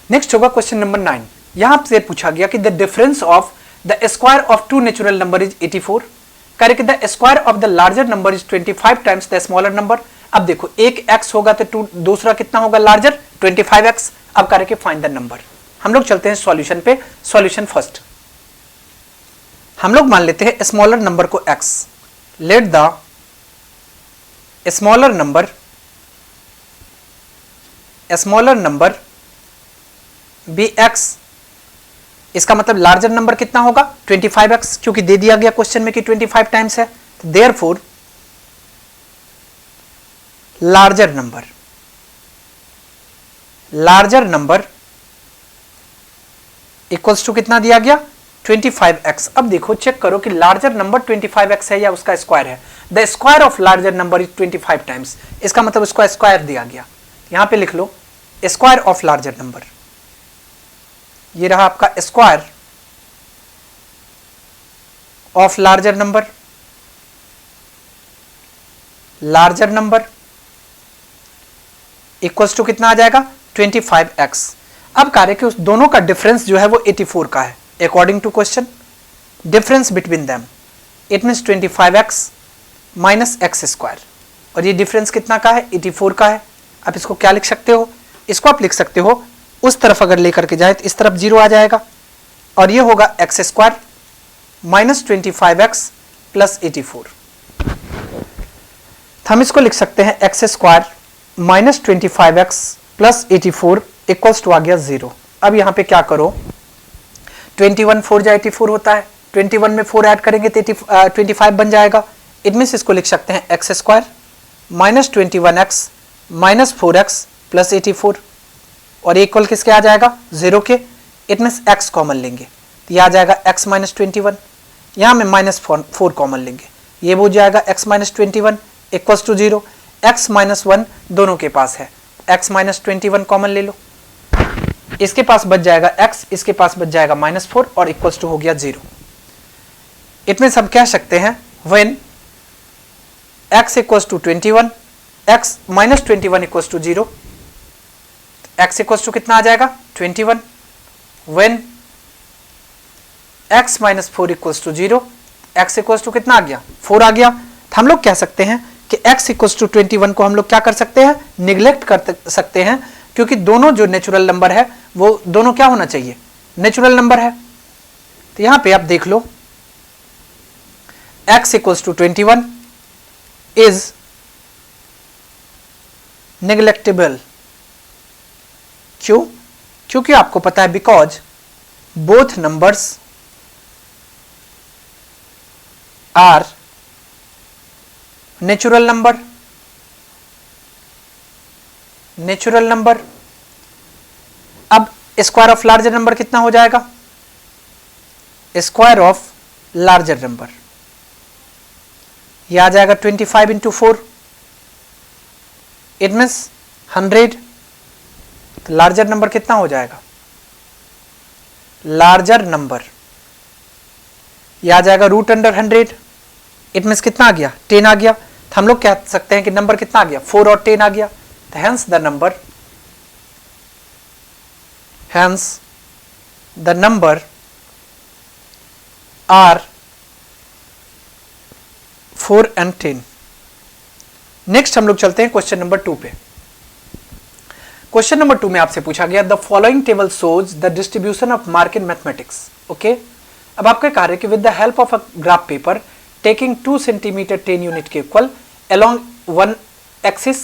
Next होगा question number 9। यहां से पूछा गया कि the difference of the square of two natural number is 84। कह रहे कि the square of the larger number is 25 times the smaller number. अब देखो एक x होगा तो दूसरा कितना होगा लार्जर 25x। अब कह रहे कि फाइंड द नंबर। हम लोग चलते हैं सॉल्यूशन पे। सॉल्यूशन फर्स्ट हम लोग मान लेते हैं स्मॉलर नंबर को x। Let the smaller number be x। इसका मतलब लार्जर नंबर कितना होगा 25x, क्योंकि दे दिया गया क्वेश्चन में कि 25 टाइम्स है। तो therefore larger number equals to कितना दिया गया 25x। अब देखो चेक करो कि लार्जर नंबर 25x है या उसका स्क्वायर है। The square of larger number is 25 times. इसका मतलब उसका स्क्वायर दिया गया। यहां पे लिख लो स्क्वायर ऑफ लार्जर नंबर। ये रहा आपका square of larger number equals to कितना आ जाएगा 25x। अब कार्य कि उस दोनों का डिफरेंस जो है वो 84 का है according to question. Difference between them it means 25x minus x square. और ये डिफरेंस कितना का है 84 का है। अब इसको क्या लिख सकते हो, इसको आप लिख सकते हो उस तरफ अगर लेकर के जाए तो इस तरफ 0 आ जाएगा और ये होगा x square minus 25x plus 84। हम इसको लिख सकते हैं x square minus 25x plus 84 equals to आ गया 0। अब यहां पे क्या करो 21 4 जा 84 होता है, 21 में 4 ऐड करेंगे तो 25 बन जाएगा। इट मीन्स इसको लिख सकते हैं x square minus 21x minus 4x plus 84 और इक्वल किसके आ जाएगा 0 के। इट मीन्स x कॉमन लेंगे तो यह आ जाएगा x माइनस 21। यहाँ में माइनस 4 कॉमन लेंगे, ये हो जाएगा x minus 21 equals to 0। x minus 1 दोनों के पास है, x माइनस 21 कॉमन ले लो, इसके पास बच जाएगा x, इसके पास बच जाएगा माइनस 4 और इक्वल्स टू हो गया 0। इट मीन्स हम कह सकते हैं when x equals to 21 x minus 21 equals to 0। x equals to कितना आ जाएगा 21 when x minus 4 equals to 0। x equals to कितना आ गया 4 आ गया। तो हम लोग कह सकते हैं कि x इक्वल्स टू 21 को हम लोग क्या कर सकते हैं निगलेक्ट कर सकते हैं, क्योंकि दोनों जो नेचुरल नंबर है वो दोनों क्या होना चाहिए नेचुरल नंबर है। तो यहां पे आप देख लो x equals to 21 is neglectable. क्यों? क्योंकि आपको पता है because both numbers are natural number. अब स्क्वायर ऑफ लार्जर नंबर कितना हो जाएगा स्क्वायर ऑफ लार्जर नंबर, यह आ जाएगा 25 इंटू 4 इट मीन्स 100। तो लार्जर नंबर कितना हो जाएगा लार्जर नंबर यह आ जाएगा रूट अंडर 100। इट मीन्स कितना आ गया 10 आ गया। तो हम लोग कह सकते हैं कि नंबर कितना आ गया 4 और 10 आ गया। तो hence the number are 4 and 10। Next हम लोग चलते हैं क्वेश्चन नंबर 2 पे। क्वेश्चन नंबर 2 में आपसे पूछा गया the following table shows the distribution of mark in mathematics. Okay, अब आपका कार्य कि with the help of a graph paper taking 2 centimetre 10 unit के equal along one axis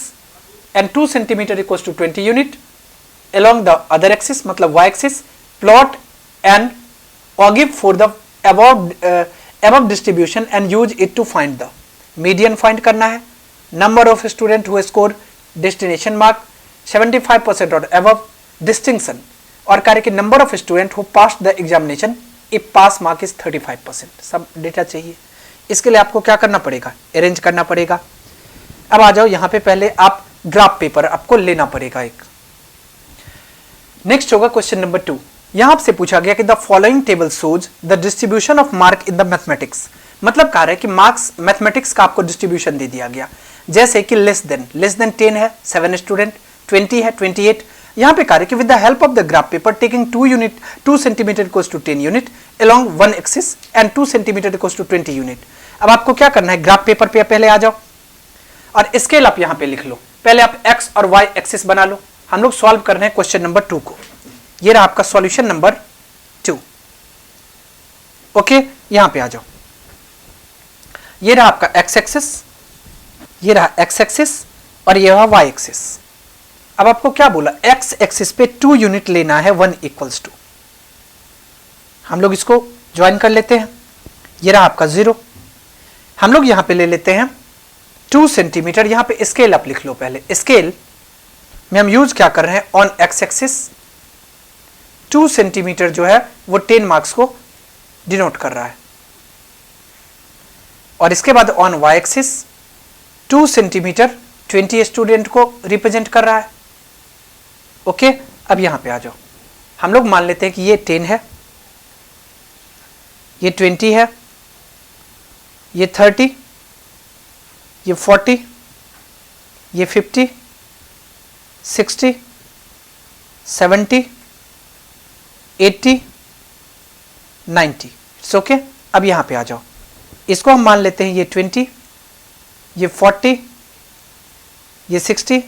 and 2 centimeter equals to 20 unit along the other axis मतलब y axis plot and ogive for the above distribution and use it to find the median find करना है, number of student who score destination mark 75% or above, distinction और कार्य कि number of student who passed the examination if pass mark is 35%। सब data चाहिए, इसके लिए आपको क्या करना पड़ेगा अरेंज करना पड़ेगा। अब आ जाओ यहां पे पहले आप ग्राफ पेपर आपको लेना पड़ेगा एक। नेक्स्ट होगा क्वेश्चन नंबर 2। यहां से पूछा गया कि the following table shows the distribution of mark in the mathematics. मतलब कह रहा है कि मार्क्स मैथमेटिक्स का आपको डिस्ट्रीब्यूशन दे दिया गया, जैसे कि लेस देन 10 है 7 स्टूडेंट, 20 है 28, यहां पे कार्य कि with the help of the graph paper taking 2 centimetre equals to 10 unit along one axis and 2 centimetre equals to 20 unit. अब आपको क्या करना है, ग्राफ पेपर पे पहले आ जाओ और स्केल आप यहां पे लिख लो। पहले आप एक्स और वाई एक्सिस बना लो। हम लोग सॉल्व कर रहे हैं क्वेश्चन नंबर 2 को। ये रहा आपका सॉल्यूशन नंबर 2। ओके, यहां पे आ जाओ। ये रहा आपका एक्स एक्सिस, ये रहा एक्स एक्सिस और ये रहा वाई एक्सिस। अब आपको क्या बोला, एक्स एक्सिस पे 2 यूनिट लेना है 1 इक्वल्स टू। हम लोग इसको ज्वाइन कर लेते हैं। ये रहा आपका 0। हम लोग यहां पे ले लेते हैं 2 सेंटीमीटर। यहां पे स्केल आप लिख लो। पहले स्केल में हम यूज क्या कर रहे हैं, ऑन एक्स एक्सिस 2 सेंटीमीटर जो है वो 10 मार्क्स को डिनोट कर रहा है, और इसके बाद on y axis 2 centimetre 20 student को रिप्रेजेंट कर रहा है। ओके, अब यहां पे आ जाओ। हम लोग मान लेते हैं कि ये 10 है, ये 20 है, ये 30, ये 40, ये 50, 60, 70, 80, 90। It's okay. अब यहां पे आ जाओ। इसको हम मान लेते हैं ये 20, ये 40, ये 60,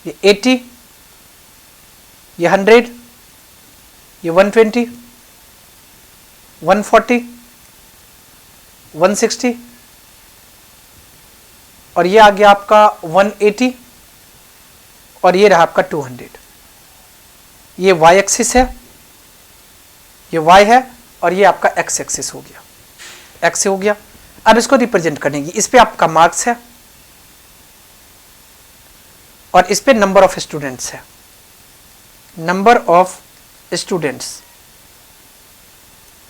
ये 80, ये 100, ये 120, 140, 160 और ये आ गया आपका 180 और ये रहा आपका 200। ये y एक्सिस है, ये y है और ये आपका x एक्सिस हो गया, x हो गया। अब इसको रिप्रेजेंट करेंगे, इस पे आपका मार्क्स है और इस पे नंबर ऑफ स्टूडेंट्स है, नंबर ऑफ स्टूडेंट्स।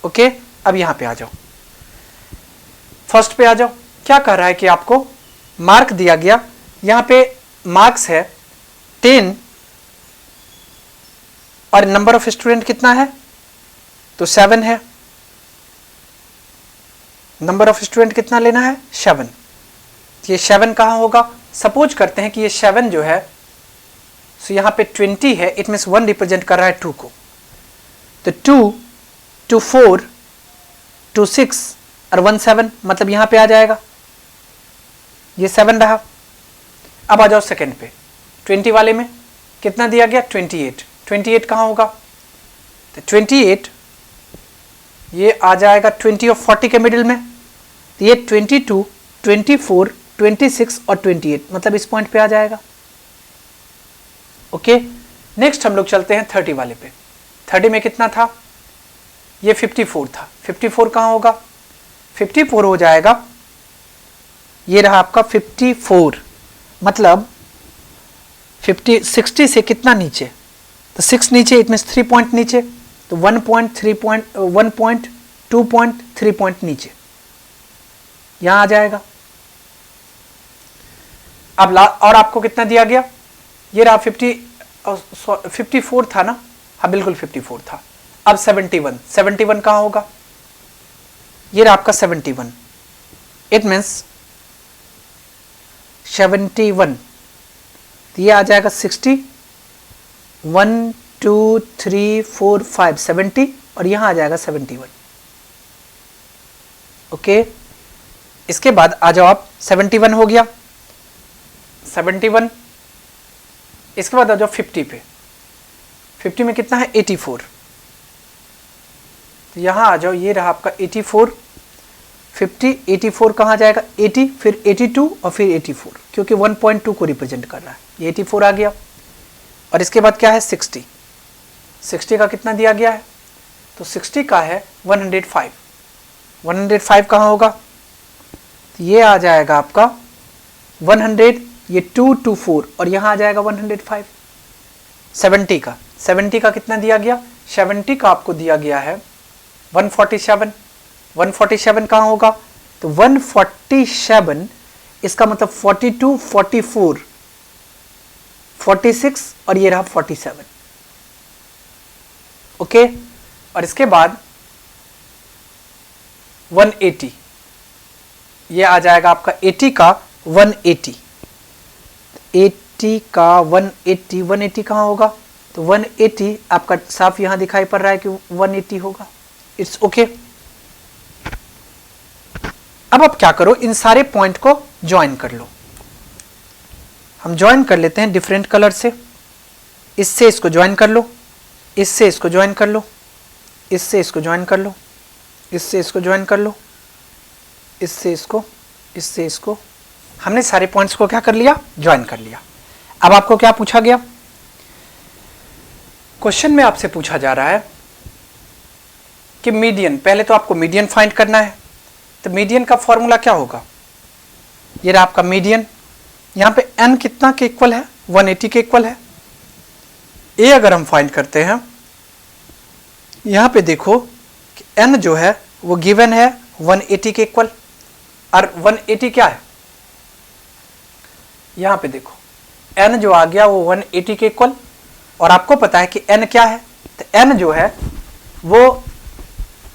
ओके, अब यहां पे आ जाओ, फर्स्ट पे आ जाओ। क्या कह रहा है कि आपको मार्क दिया गया, यहां पे मार्क्स है 10 और नंबर ऑफ स्टूडेंट कितना है, तो 7 है। नंबर ऑफ स्टूडेंट कितना लेना है, 7। ये 7 कहां होगा, सपोज करते हैं कि ये 7 जो है, सो यहां पे 20 है, इट मीन्स 1 रिप्रेजेंट कर रहा है 2 को। तो 2 2 4 2 6 और 1 7, मतलब यहां पे आ जाएगा, ये 7 रहा। अब आ जाओ सेकंड पे, 20 वाले में कितना दिया गया, 28। 28 कहां होगा, तो 28 ये आ जाएगा 20 और 40 के मिडिल में, तो ये 22 24 26 और 28, मतलब इस पॉइंट पे आ जाएगा। ओके, नेक्स्ट हम लोग चलते हैं 30 वाले पे। 30 में कितना था, ये 54 था। 54 कहां होगा, 54 हो जाएगा, ये रहा आपका 54, मतलब 60 से कितना नीचे, तो 6 नीचे, इट मीन्स 3 पॉइंट नीचे, तो 1.3 पॉइंट नीचे यहां आ जाएगा। अब और आपको कितना दिया गया, ये रहा 54 था ना, हाँ बिल्कुल 54 था। अब 71 कहां होगा, ये रहा आपका 71, इट मीन्स 71, तो ये आ जाएगा 60, 1 2 3 4 5 70 और यहां आ जाएगा 71। ओके, इसके बाद आ जाओ आप, 71 हो गया, 71। इसके बाद आ जाओ 50 पे। 50 में कितना है, 84, तो यहां आ जाओ, ये रहा आपका 84। 50 84 कहां जाएगा, 80, फिर 82 और फिर 84, क्योंकि 1.2 को रिप्रेजेंट कर रहा है, ये 84 आ गया। और इसके बाद क्या है, 60 का कितना दिया गया है, तो 60 का है 105। 105 कहां होगा, तो ये आ जाएगा आपका 100, ये 2 2 4 और यहां आ जाएगा 105। 70 का कितना दिया गया, 70 का आपको दिया गया है 147। 147 कहां होगा, तो 147, इसका मतलब 42 44 46 और ये रहा 47। ओके, और इसके बाद 180, ये आ जाएगा आपका 80 का 180, 80 का 180, 180 कहाँ होगा? तो 180 आपका साफ यहां दिखाई पड़ रहा है कि 180 होगा। It's okay. अब आप क्या करो, इन सारे पॉइंट को ज्वाइन कर लो। हम ज्वाइन कर लेते हैं डिफरेंट कलर से। इससे इसको ज्वाइन कर लो, इससे इसको ज्वाइन कर लो, इससे इसको ज्वाइन कर लो, इससे इसको ज्वाइन कर लो, इससे इसको, इससे इसको। हमने सारे पॉइंट्स को क्या कर लिया? ज्वाइन कर लिया। अब आपको क्या पूछा गया? क्वेश्चन में आपसे पूछा जा रहा है कि मीडियन, पहले तो आपको मीडियन फाइंड करना है। तो मीडियन का फॉर्मूला क्या होगा? ये रहा आपका मीडियन। यहां पे n कितना के इक्वल है? 180 के इक्वल है। ए अगर हम फाइंड करते हैं, यहां पे देखो कि n जो है वो गिवन है 180 के इक्वल, और 180 क्या है? यहां पे देखो n जो आ गया वो 180 के इक्वल, और आपको पता है कि n क्या है? तो n जो है वो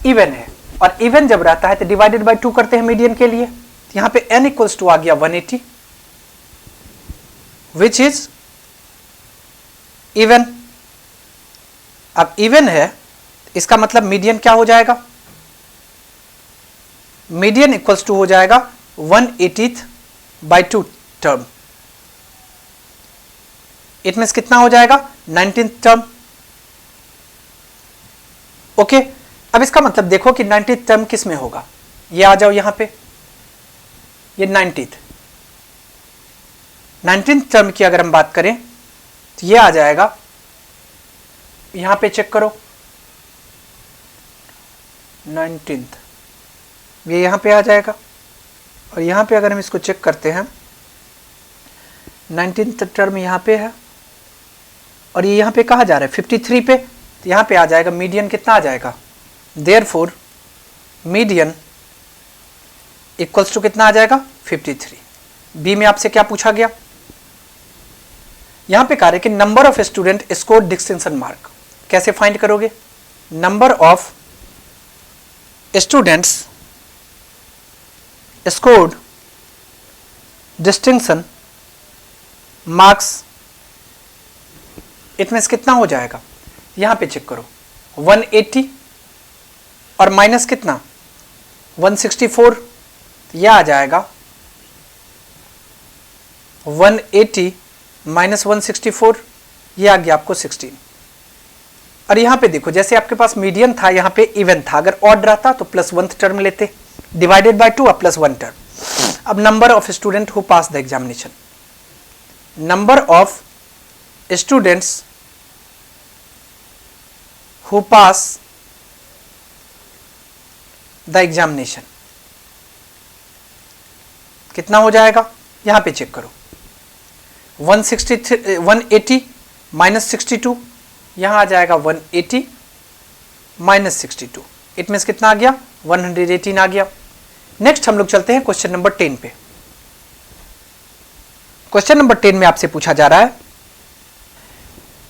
इवन है, और इवन जब रहता है तो डिवाइडेड बाय 2 करते हैं मीडियन के लिए। तो यहां पे n इक्वल्स टू आ गया 180 विच इज इवन। अब इवन है, इसका मतलब मीडियन क्या हो जाएगा? मीडियन इक्वल्स टू हो जाएगा 1/80 बाई 2 टर्म। इट मीन्स कितना हो जाएगा? 19th term. ओके। अब इसका मतलब देखो कि 19th टर्म किस में होगा? ये आ जाओ यहां पे, ये 19th टर्म की अगर हम बात करें तो ये आ जाएगा, यहां पे चेक करो 19th, ये यहां पे आ जाएगा। और यहां पे अगर हम इसको चेक करते हैं, 19th टर्म यहां पे है, और ये यहां पे कहा जा रहा है 53 पे, तो यहां पे आ जाएगा मीडियन कितना आ जाएगा? देयरफॉर मीडियन इक्वल्स टू कितना आ जाएगा? 53। बी में आपसे क्या पूछा गया? यहां पे कह रहे कि number of student score distinction mark. कैसे फाइंड करोगे? Number of students scored distinction marks, it means कितना हो जाएगा? यहां पे चेक करो 180 और माइनस कितना 164, यह आ जाएगा 180 माइनस 164, यह आ गया आपको 16। और यहां पे देखो जैसे आपके पास मीडियन था, यहां पे इवन था, अगर ऑड रहता तो +1 टर्म लेते, डिवाइडेड बाय 2 और +1 टर्म। अब number of student who pass the examination, number of students who pass the examination कितना हो जाएगा? यहां पे चेक करो 180 माइनस 62, यहां आ जाएगा 180 माइनस 62, इट मीन्स कितना आ गया? 118 आ गया। नेक्स्ट हम लोग चलते हैं क्वेश्चन नंबर 10 पे। क्वेश्चन नंबर 10 में आपसे पूछा जा रहा है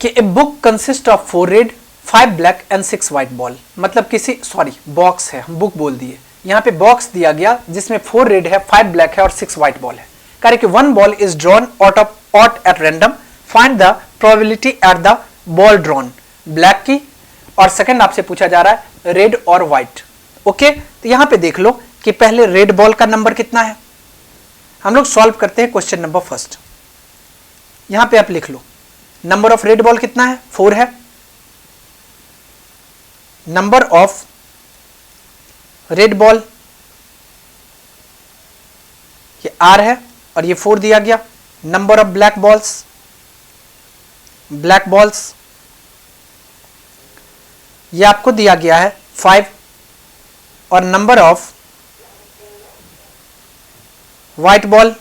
कि a book consist of 4 red 5 black and 6 white ball. मतलब किसी, सॉरी बॉक्स है, हम बुक बोल दिए, यहां पे बॉक्स दिया गया जिसमें 4 रेड है, 5 ब्लैक है और 6 व्हाइट बॉल है। कह रहे कि 1 ball is drawn out at random, find the probability at the ball drawn black की, और सेकंड आपसे पूछा जा रहा है रेड और व्हाइट। ओके, तो यहां पे देख लो कि पहले रेड बॉल का नंबर कितना है। हम लोग सॉल्व करते हैं क्वेश्चन नंबर फर्स्ट। यहां पे आप लिख लो नंबर ऑफ रेड बॉल कितना है? 4 है। नंबर ऑफ रेड बॉल ये R है और ये 4 दिया गया। नंबर ऑफ ब्लैक बॉल्स ये आपको दिया गया है 5, और नंबर ऑफ व्हाइट बॉल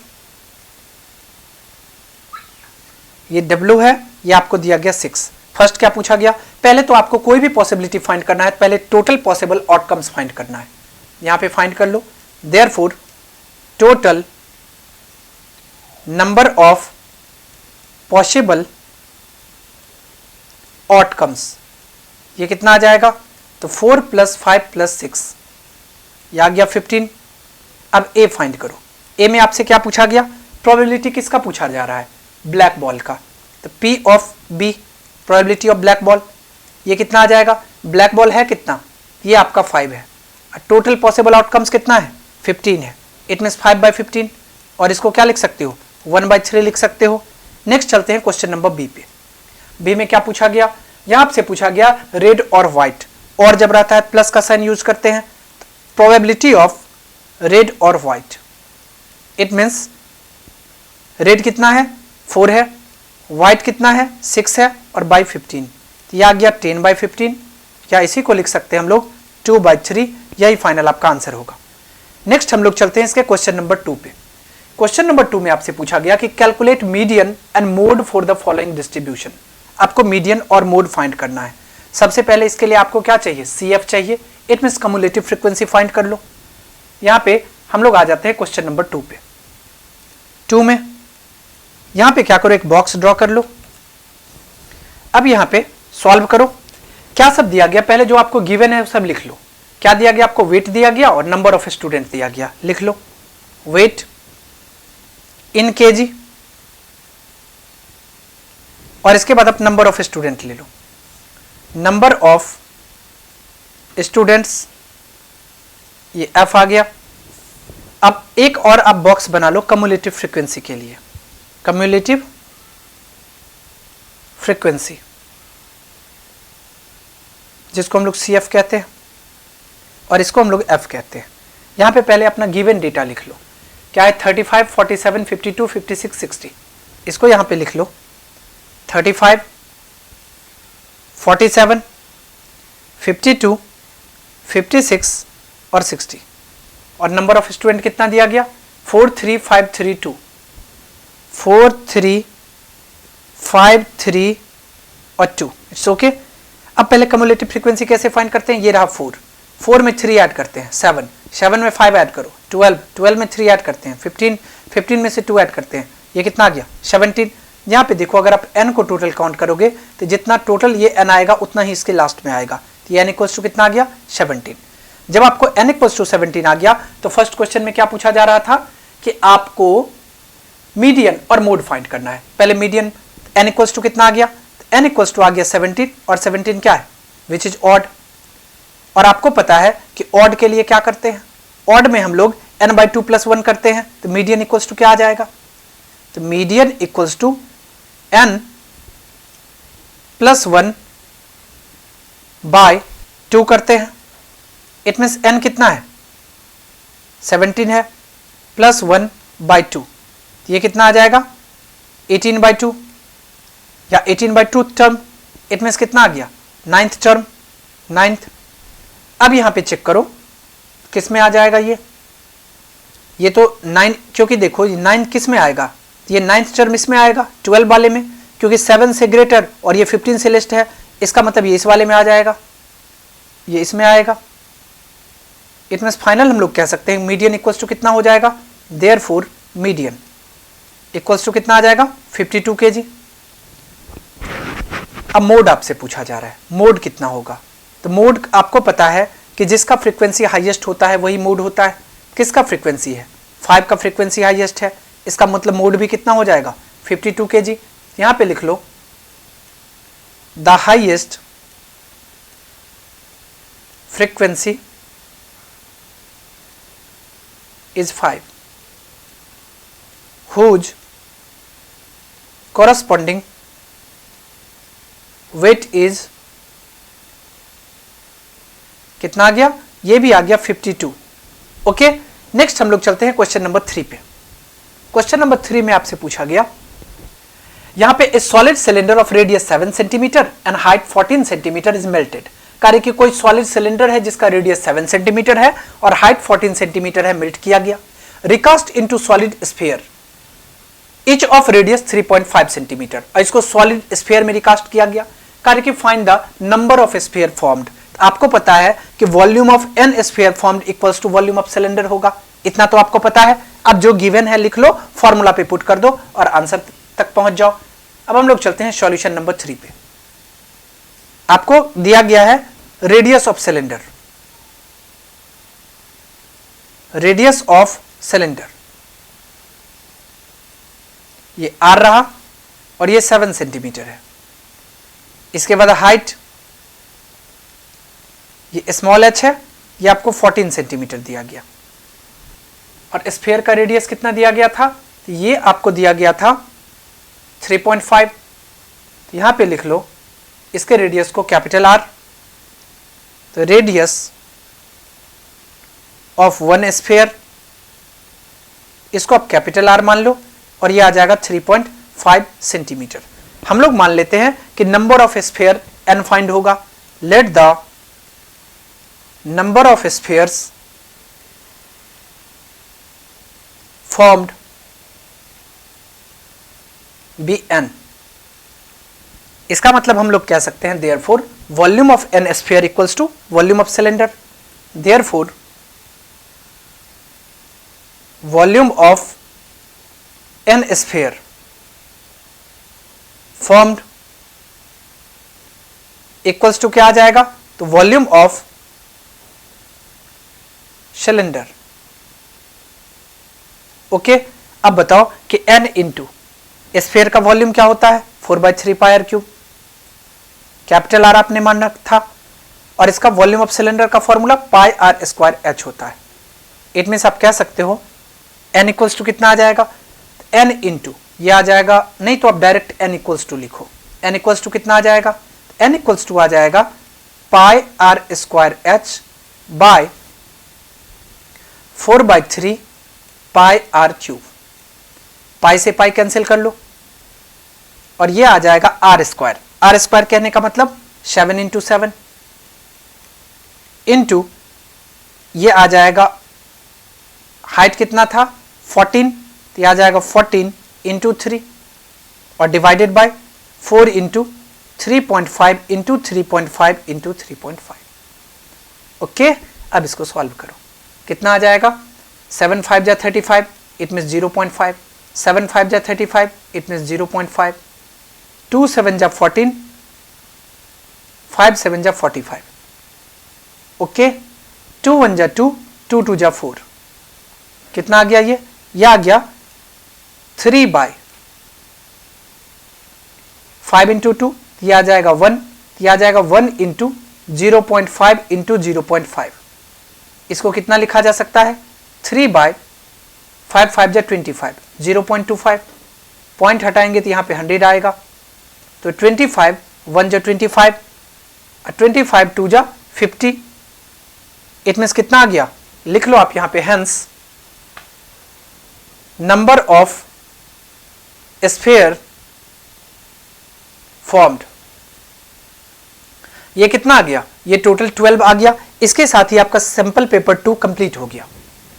ये W है, ये आपको दिया गया 6। फर्स्ट क्या पूछा गया? पहले तो आपको कोई भी पॉसिबिलिटी फाइंड करना है, पहले टोटल पॉसिबल आउटकम्स फाइंड करना है। यहां पे फाइंड कर लो, therefore total number of possible outcomes, ये कितना आ जाएगा? तो 4 + 5 + 6, यह आ गया 15। अब ए फाइंड करो। ए में आपसे क्या पूछा गया? प्रोबेबिलिटी किसका पूछा जा रहा है? ब्लैक बॉल का, तो P of B probability of black ball, ये कितना आ जाएगा, ब्लैक बॉल है कितना, ये आपका 5 है, टोटल पॉसिबल आउटकम्स कितना है 15 है, इट मीन्स 5/15, और इसको क्या लिख सकते हो 1/3 लिख सकते हो। नेक्स्ट चलते हैं क्वेश्चन नंबर बी पे। बी में क्या पूछा गया, यहां आपसे पूछा गया रेड और व्हाइट, और जब रहता है प्लस का साइन यूज करते हैं, प्रोबेबिलिटी ऑफ रेड और व्हाइट, इट मीन्स रेड कितना है 4 है, व्हाइट कितना है 6 है, और बाई 15, यह आ गया 10/15, या इसी को लिख सकते हैं हम लोग 2/3, यही फाइनल आपका आंसर होगा। नेक्स्ट हम लोग चलते हैं इसके क्वेश्चन नंबर 2 पे। क्वेश्चन नंबर 2 में आपसे पूछा गया कि calculate median and mode for the following distribution, आपको मीडियन और मोड फाइंड करना है। सबसे पहले इसके लिए आपको क्या चाहिए, CF चाहिए, it means cumulative frequency find कर लो। यहां पे हम लोग आ जाते हैं क्वेश्चन नंबर 2 पे। 2 में यहां पे क्या करो, एक बॉक्स ड्रॉ कर लो। अब यहां पे सॉल्व करो, क्या सब दिया गया, पहले जो आपको गिवन है सब लिख लो। क्या दिया गया आपको, वेट दिया गया और नंबर ऑफ स्टूडेंट दिया गया, लिख लो वेट इन केजी, और इसके बाद आप नंबर ऑफ स्टूडेंट ले लो, नंबर ऑफ स्टूडेंट्स, ये F आ गया। अब एक और आप बॉक्स बना लो कम्युलेटिव फ्रीक्वेंसी के लिए, कम्युलेटिव फ्रीक्वेंसी, जिसको हम लोग CF कहते हैं और इसको हम लोग F कहते हैं। यहां पे पहले अपना गिवन डेटा लिख लो, क्या है 35, 47, 52, 56, 60, इसको यहां पे लिख लो 35, 47, 52, 56 और 60, और नंबर ऑफ स्टूडेंट कितना दिया गया 43532, 43532 और 2, इट्स ओके। अब पहले कम्युलेटिव फ्रीक्वेंसी कैसे फाइंड करते हैं, ये रहा 4 में 3 ऐड करते हैं 7, 7 में 5 ऐड करो 12, 12 में 3 ऐड करते हैं 15, 15 में से 2 ऐड करते हैं, ये कितना आ गया 17। यहाँ पे देखो अगर आप n को टोटल काउंट करोगे तो जितना टोटल ये n आएगा उतना ही इसके लास्ट में आएगा, तो n इक्वल्स टू कितना आ गया 17। जब आपको n इक्वल्स टू 17 आ गया तो फर्स्ट क्वेश्चन में क्या पूछा जा रहा था कि आपको मीडियन और मोड फाइंड करना है। पहले मीडियन n इक्वल्स टू कितना आ गया, n इक्वल्स टू आ गया 17, और 17 क्या है विच इज ऑड, और आपको पता है कि ऑड के लिए क्या करते हैं, ऑड में हम लोग n/2 + 1 करते हैं, तो मीडियन इक्वल्स टू क्या आ जाएगा, तो मीडियन इक्वल्स टू n + 1/2 करते हैं, इट मीन्स n कितना है 17 है, प्लस 1/2, ये कितना आ जाएगा 18/2, या 18/2 टर्म, इट मीन्स कितना आ गया 9th टर्म, 9th। अब यहां पे चेक करो किस में आ जाएगा, ये तो 9, क्योंकि देखो 9 किस में आएगा, ये 9th टर्म इसमें आएगा 12 वाले में, क्योंकि 7 से ग्रेटर और ये 15 से लेस्ट है, इसका मतलब ये इस वाले में आ जाएगा, ये इसमें आएगा। इट मीन्स फाइनल हम लोग कह सकते हैं मीडियन इक्वल्स टू कितना हो जाएगा, देयरफॉर मीडियन इक्वल्स टू कितना आ जाएगा 52 kg। अब मोड आपसे पूछा जा रहा है, मोड कितना होगा, तो मोड आपको पता है कि जिसका फ्रीक्वेंसी हाईएस्ट होता है वही मोड होता है। किसका फ्रीक्वेंसी है 5 का फ्रीक्वेंसी हाईएस्ट है, इसका मतलब मोड भी कितना हो जाएगा 52 kg। यहां पे लिख लो the highest frequency is 5 whose corresponding weight is कितना आ गया, ये भी आ गया 52। ओके, नेक्स्ट हम लोग चलते हैं क्वेश्चन नंबर 3 पे। क्वेश्चन नंबर 3 में आपसे पूछा गया, यहां पे ए solid cylinder of radius 7 centimetre and height 14 centimetre is melted. कार्य की कोई सॉलिड सिलेंडर है जिसका रेडियस 7 सेंटीमीटर है और हाइट 14 सेंटीमीटर है, मेल्ट किया गया। Recast into solid sphere each of radius 3.5 centimetre, और इसको सॉलिड स्फीयर में रिकास्ट किया गया। कार्य की find the number of sphere formed. आपको पता है कि volume of N sphere formed equals to volume of cylinder होगा, इतना तो आपको पता है। अब जो गिवन है लिख लो, फॉर्मूला पे पुट कर दो और आंसर तक पहुंच जाओ। अब हम लोग चलते हैं सॉल्यूशन नंबर 3 पे। आपको दिया गया है radius of cylinder, radius of cylinder ये आर रहा, और ये 7 सेंटीमीटर है। इसके बाद हाइट, ये स्मॉल h है, ये आपको 14 सेंटीमीटर दिया गया। और स्फीयर का रेडियस कितना दिया गया था? तो ये आपको दिया गया था 3.5। तो यहां पे लिख लो इसके रेडियस को कैपिटल R। तो रेडियस ऑफ वन स्फीयर, इसको आप कैपिटल R मान लो, और ये आ जाएगा 3.5 सेंटीमीटर। हम लोग मान लेते हैं कि number of sphere n find होगा। Let the number of spheres formed be n। इसका मतलब हम लोग कह सकते हैं therefore volume of N sphere equals to volume of cylinder. Therefore volume of N sphere formed equals to क्या आ जाएगा? तो वॉल्यूम ऑफ सिलेंडर। ओके, अब बताओ कि n इंटू स्फीयर का वॉल्यूम क्या होता है? 4/3 पाई r क्यूब। कैपिटल R आपने मानना था, और इसका वॉल्यूम ऑफ सिलेंडर का फॉर्मूला पाई r स्क्वायर h होता है। इट मीन्स आप कह सकते हो n इक्वल्स टू कितना आ जाएगा? n इंटू ये आ जाएगा, नहीं तो आप डायरेक्ट n इक्वल्स टू लिखो। n इक्वल्स टू कितना आ जाएगा? n इक्वल्स टू आ जाएगा पाई r स्क्वायर h बाय 4/3 पाई r क्यूब। पाई से पाई कैंसिल कर लो, और ये आ जाएगा आर स्क्वायर। आर स्क्वायर कहने का मतलब 7 इंटू 7 इंटू ये आ जाएगा, हाइट कितना था? 14, तो ये आ जाएगा 14 इंटू 3 और divided by 4 into 3.5 into 3.5 into 3.5। Okay, अब इसको सॉल्व करो। कितना आ जाएगा? 7 5 जा 35, इट मीन्स 0.5। 7 5 जा 35, इट मीन्स 0.5। 2 7 जा 14, 5 7 जा 45। ओके, 2 1 जा 2, 2 2 जा 4। कितना आ गया? ये आ गया 3/5 इंटू 2, ये आ जाएगा 1, ये आ जाएगा 1 इंटू 0.5 इंटू 0.5। इसको कितना लिखा जा सकता है? 3/5 5 जा 25, 0.25। पॉइंट हटाएंगे तो यहाँ पे 100 आएगा, तो 25 1 जा 25, 25 2 जा 50। इट मीन्स कितना आ गया? लिख लो आप यहाँ पे, hence number of sphere formed. ये कितना आ गया? ये टोटल 12 आ गया। इसके साथ ही आपका सैंपल पेपर 2 कंप्लीट हो गया।